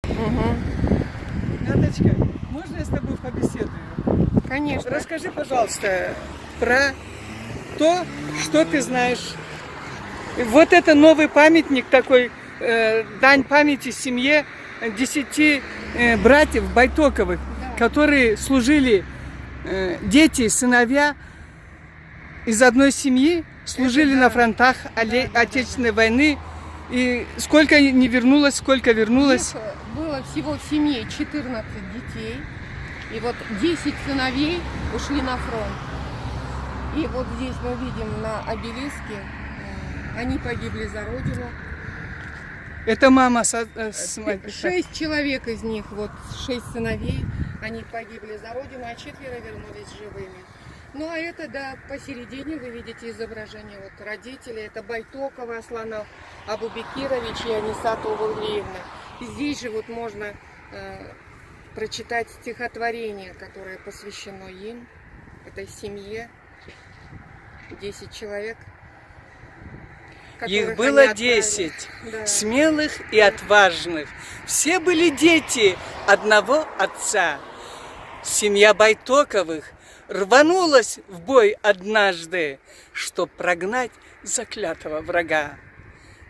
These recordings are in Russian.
Угу. Наточка, можно я с тобой побеседую? Конечно. Расскажи, пожалуйста, про то, что ты знаешь. Вот это новый памятник такой, дань памяти семье 10 братьев Байтоковых, Да. которые служили, дети, сыновья из одной семьи, служили Это на да. фронтах Отечественной войны. И сколько не вернулось, сколько вернулось. Их было всего в семье 14 детей. И вот 10 сыновей ушли на фронт. И вот здесь мы видим на обелиске, они погибли за родину. Это мама с 6 человек из них, вот 6 сыновей, они погибли за родину, а 4 вернулись живыми. Ну а это, да, посередине вы видите изображение вот родителей. Это Байтокова Аслана Абубекирович и Анисата Увалиевна. И здесь же вот можно прочитать стихотворение, которое посвящено им, этой семье. 10 человек. Их было 10, да. Смелых и отважных. Все были дети одного отца. Семья Байтоковых рванулась в бой однажды, чтоб прогнать заклятого врага.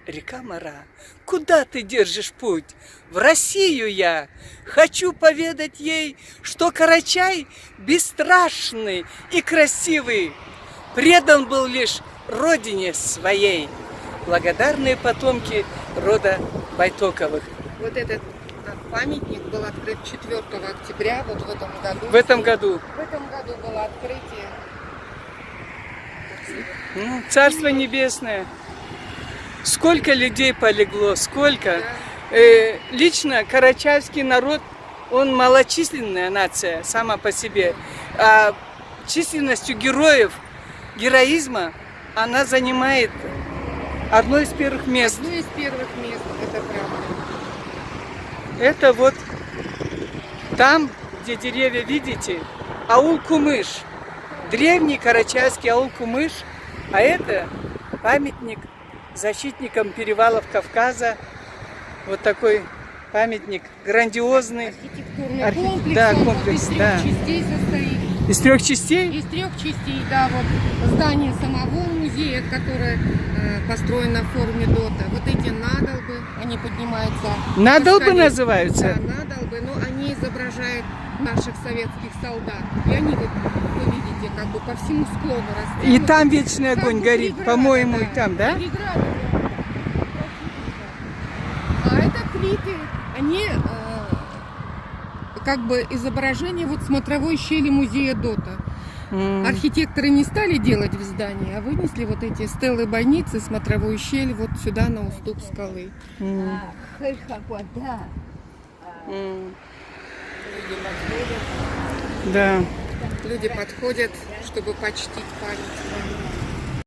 Река Мара, куда ты держишь путь? В Россию я. Хочу поведать ей, что Карачай бесстрашный и красивый предан был лишь родине своей. Благодарные потомки рода Байтоковых. Вот этот памятник был открыт 4 октября, вот в этом году. В этом году. В этом году было открытие. Ну, Царство Небесное. Сколько людей полегло, сколько. Да. Лично карачаевский народ, он малочисленная нация сама по себе. А численностью героев, героизма, она занимает одно из первых мест. Одно из первых мест, это правда. Это вот там, где деревья, видите, аул Кумыш. Древний карачаевский аул Кумыш. А это памятник защитникам перевалов Кавказа. Вот такой памятник грандиозный. Архитектурный комплекс, да, он комплекс, вот из 3 да. частей состоит. Из 3 частей? Из 3 частей, да, вот здание самого музея, которое построено в форме дота. Вот эти надолбы, они поднимаются. Надолбы называются? Да, надолбы, но они изображают наших советских солдат. И они, вот, вы видите, как бы по всему склону растут. И там вечный огонь горит, по-моему, да. и там, да? Преграда. А это плиты, они как бы изображение вот смотровой щели музея дота. Архитекторы не стали делать в здании, а вынесли вот эти стелы бойницы, смотровую щель вот сюда на уступ скалы. Да. Люди подходят, чтобы почтить память.